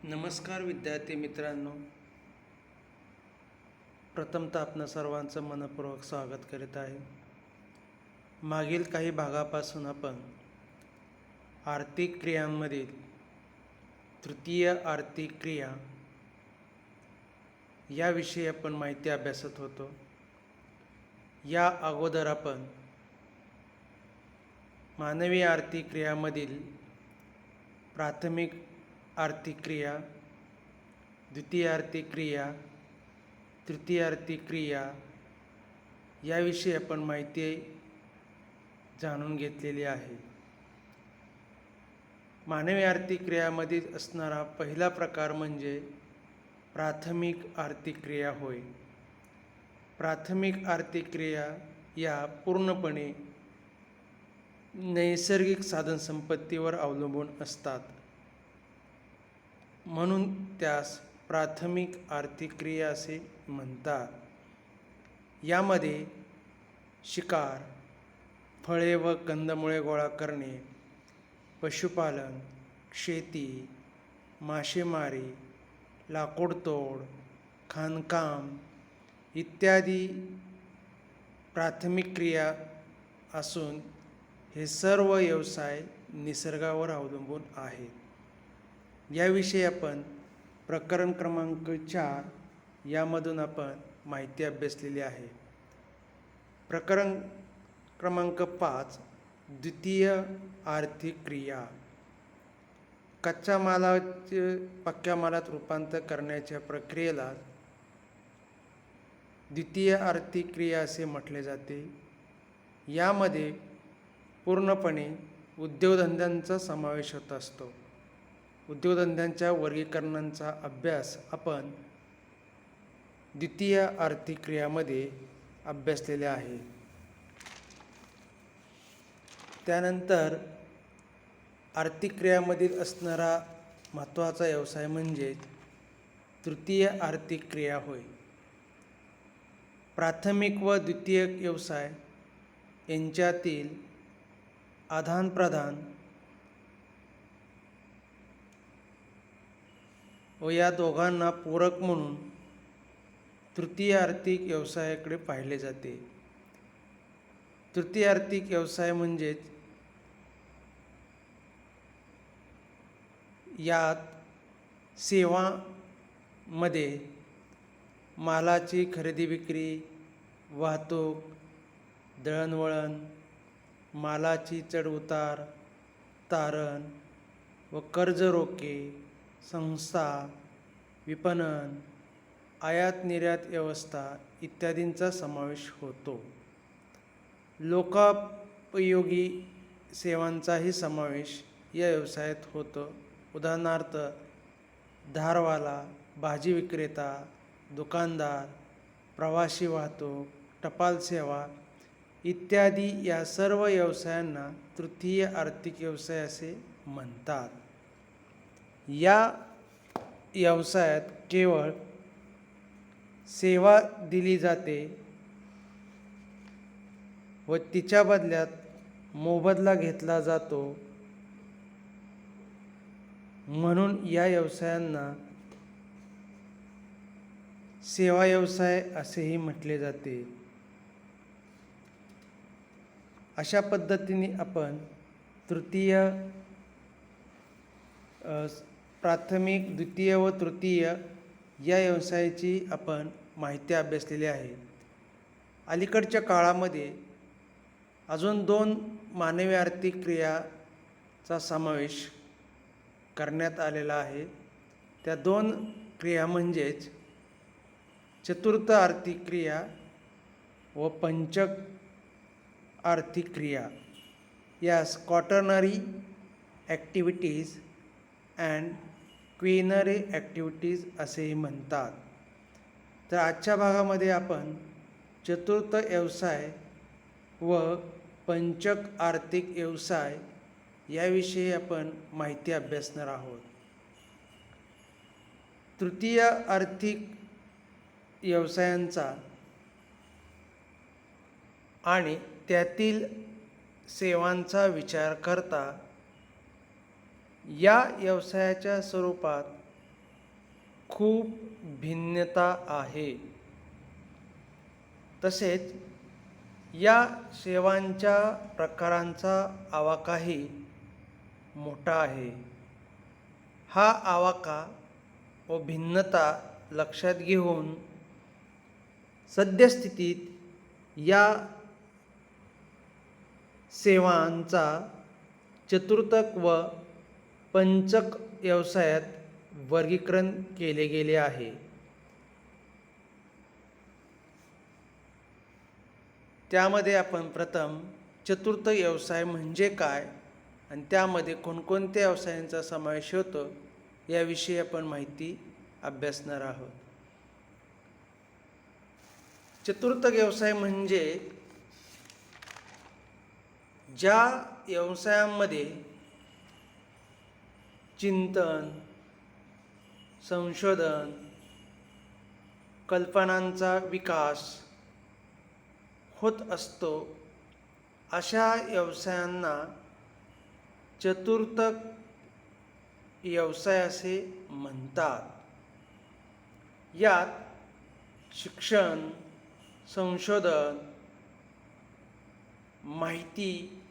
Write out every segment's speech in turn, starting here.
नमस्कार विद्यार्थी मित्रांनो, प्रथमतः आपणा सर्वांचं मनपूर्वक स्वागत करीत आहे. मागील काही भागापासून आपण आर्थिक क्रियांमधील तृतीय आर्थिक क्रिया याविषयी आपण माहिती अभ्यासत होतो. या अगोदर आपण मानवी आर्थिक क्रियामधील प्राथमिक आर्थिक क्रिया, द्वितीय आर्थिक क्रिया, तृतीय आर्थिक क्रिया याविषयी आपण माहिती जाणून घेतलेली आहे. मानवी आर्थिक क्रियामध्ये असणारा पहिला प्रकार म्हणजे प्राथमिक आर्थिक क्रिया होय. प्राथमिक आर्थिक क्रिया या पूर्णपणे नैसर्गिक साधनसंपत्तीवर अवलंबून असतात, म्हणून त्यास प्राथमिक आर्थिक क्रिया असे म्हणतात. यामध्ये शिकार, फळे व कंदमुळे गोळा करणे, पशुपालन, शेती, मासेमारी, लाकूडतोड, खाणकाम इत्यादी प्राथमिक क्रिया असून हे सर्व व्यवसाय निसर्गावर अवलंबून आहेत. याविषयी आपण प्रकरण क्रमांक 4 यामधून आपण माहिती अभ्यासलेली आहे. प्रकरण क्रमांक 5 द्वितीय आर्थिक क्रिया. कच्च्या मालाचे पक्क्या मालात रूपांतर करण्याच्या प्रक्रियेला द्वितीय आर्थिक क्रिया असे म्हटले जाते. यामध्ये पूर्णपणे उद्योगधंद्यांचा समावेश होत असतो. उद्योगधंद्यांच्या वर्गीकरणांचा अभ्यास आपण द्वितीय आर्थिक क्रियामध्ये अभ्यासलेले आहे. त्यानंतर आर्थिक क्रियामधील असणारा महत्त्वाचा व्यवसाय म्हणजे तृतीय आर्थिक क्रिया होय. प्राथमिक व द्वितीय व्यवसाय यांच्यातील आदानप्रदान व या दोघांना पूरक म्हणून तृतीय आर्थिक व्यवसायाकडे पाहिले जाते. तृतीय आर्थिक व्यवसाय म्हणजेच यात सेवामध्ये मालाची खरेदी विक्री, वाहतूक, दळणवळण, मालाची चढउतार, तारण व कर्ज रोखे, संस्था, विपणन, आयात निर्यात व्यवस्था इत्यादींचा समावेश होतो. लोकोपयोगी सेवांचाही समावेश या व्यवसायात होतो. उदाहरणार्थ धारवाला, भाजी विक्रेता, दुकानदार, प्रवासी वाहतूक, टपाल सेवा इत्यादी या सर्व व्यवसायांना तृतीय आर्थिक व्यवसाय असे म्हणतात. या व्यवसायात केवळ सेवा दिली जाते व तिच्या बदल्यात मोबदला घेतला जातो, म्हणून या व्यवसायांना सेवा व्यवसाय असेही म्हटले जाते. अशा पद्धतीने आपण प्राथमिक, द्वितीय व तृतीय या व्यवसायाची आपण माहिती अभ्यासलेली आहे. अलीकडच्या काळामध्ये अजून 2 मानवी आर्थिक क्रियाचा समावेश करण्यात आलेला आहे. त्या 2 क्रिया म्हणजेच चतुर्थ आर्थिक क्रिया व पंचक आर्थिक क्रिया. यास quaternary activities and quinary activities असेही म्हणतात. तर आजच्या भागामध्ये आपण चतुर्थ व्यवसाय व पंचक आर्थिक व्यवसाय याविषयी आपण माहिती अभ्यासणार आहोत. तृतीय आर्थिक व्यवसायांचा आणि त्यातील सेवांचा विचार करता या व्यवसायाच्या स्वरूपात खूप भिन्नता आहे. तसेच या सेवांच्या प्रकारांचा आवाकाही मोठा आहे. हा आवाका व भिन्नता लक्षात घेऊन सद्यस्थितीत या सेवांचा चतुर्थक व पंचक व्यवसायात वर्गीकरण केले गेले आहे. त्यामध्ये आपण प्रथम चतुर्थ व्यवसाय म्हणजे काय आणि त्यामध्ये कोणकोणत्या व्यवसायांचा समावेश होतो याविषयी आपण माहिती अभ्यासणार आहोत. चतुर्थ व्यवसाय म्हणजे ज्या व्यवसायांमध्ये चिंतन, संशोधन, कल्पनांचा विकास होत असतो अशा व्यवसायांना चतुर्थ व्यवसाय असे म्हणतात. यात शिक्षण, संशोधन, माहिती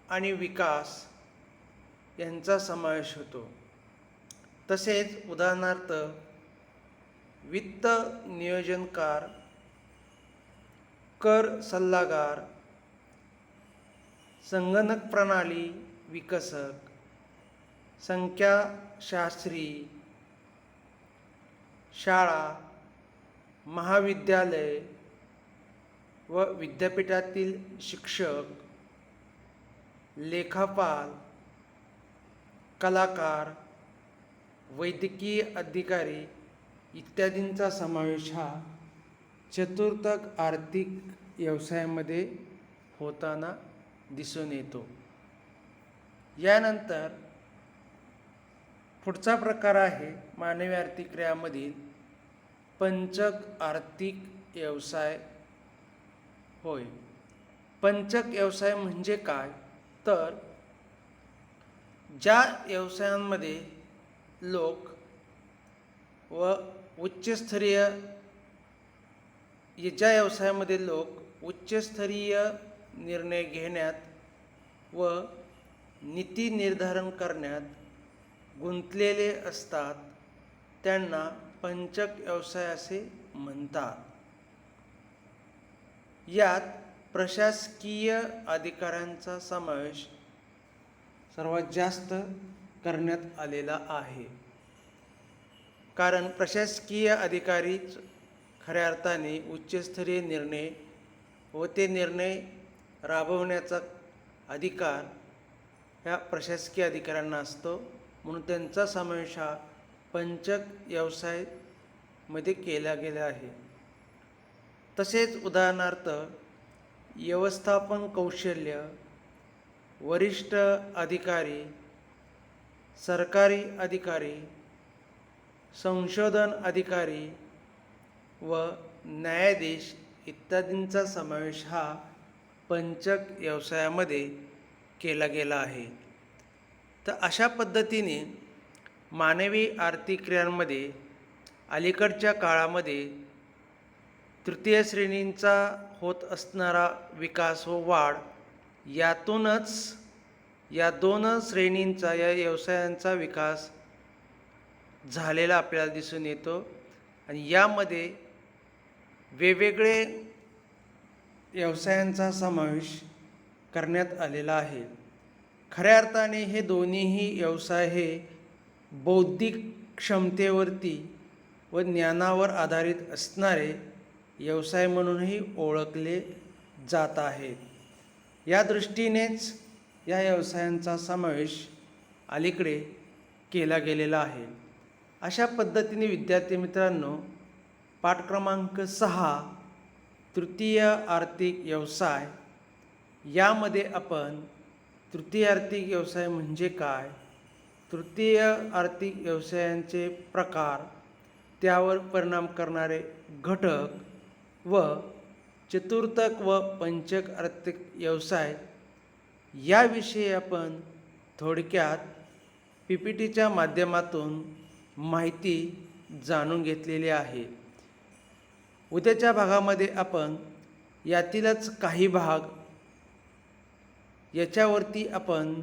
आणि विकास यांचा समावेश होतो. तसेच उदाहरणार्थ वित्त नियोजनकार, कर सल्लागार, संगणक प्रणाली विकसक, संख्याशास्त्री, शाळा, महाविद्यालय व विद्यापीठातील शिक्षक, लेखापाल, कलाकार, वैद्यकीय अधिकारी इत्यादींचा समावेश हा चतुर्थक आर्थिक व्यवसायामध्ये होताना दिसून येतो. यानंतर पुढचा प्रकार आहे मानवी आर्थिक क्रियामधील पंचक आर्थिक व्यवसाय होय. पंचक व्यवसाय म्हणजे काय तर ज्या व्यवसायांमध्ये लोक व उच्चस्तरीय उच्चस्तरीय निर्णय घेण्यात व नीती निर्धारण करण्यात गुंतलेले असतात त्यांना पंचक व्यवसाय असे म्हणतात. यात प्रशासकीय अधिकाऱ्यांचा समावेश सर्वात जास्त करण्यात आलेला आहे. कारण प्रशासकीय अधिकारीच खऱ्या अर्थाने उच्चस्तरीय निर्णय व ते निर्णय राबवण्याचा अधिकार ह्या प्रशासकीय अधिकाऱ्यांना असतो. म्हणून त्यांचा समावेश हा पंचक व्यवसायामध्ये केला गेला आहे. तसेच उदाहरणार्थ व्यवस्थापन कौशल्य, वरिष्ठ अधिकारी, सरकारी अधिकारी, संशोधन अधिकारी व न्यायाधीश इत्यादींचा समावेश हा पंचक व्यवसायामध्ये केला गेला आहे. तर अशा पद्धतीने मानवी आर्थिक क्रियांमध्ये अलीकडच्या काळामध्ये तृतीय श्रेणींचा होत असणारा विकास व वाढ यातूनच या दोन श्रेणींचा या व्यवसायांचा विकास झालेला आपल्याला दिसून येतो आणि यामध्ये वेगवेगळे व्यवसायांचा समावेश करण्यात आलेला आहे. खऱ्या अर्थाने हे दोन्हीही व्यवसाय हे बौद्धिक क्षमतेवरती व ज्ञानावर आधारित असणारे व्यवसाय म्हणूनही ओळखले जात आहेत. या दृष्टीनेच या व्यवसायांचा समावेश अलीकडे केला गेलेला आहे. अशा पद्धतीने विद्यार्थी मित्रांनो, पाठ क्रमांक 6 तृतीय आर्थिक व्यवसाय यामध्ये आपण तृतीय आर्थिक व्यवसाय म्हणजे काय, तृतीय आर्थिक व्यवसायांचे प्रकार, त्यावर परिणाम करणारे घटक व चतुर्थक व पंचक आर्थिक व्यवसाय याविषयी आपण थोडक्यात PPTच्या माध्यमातून माहिती जाणून घेतलेले आहे. उद्याच्या भागामध्ये आपण यातीलच काही भाग याच्यावरती आपण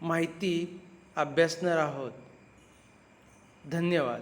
माहिती अभ्यासणार आहोत. धन्यवाद.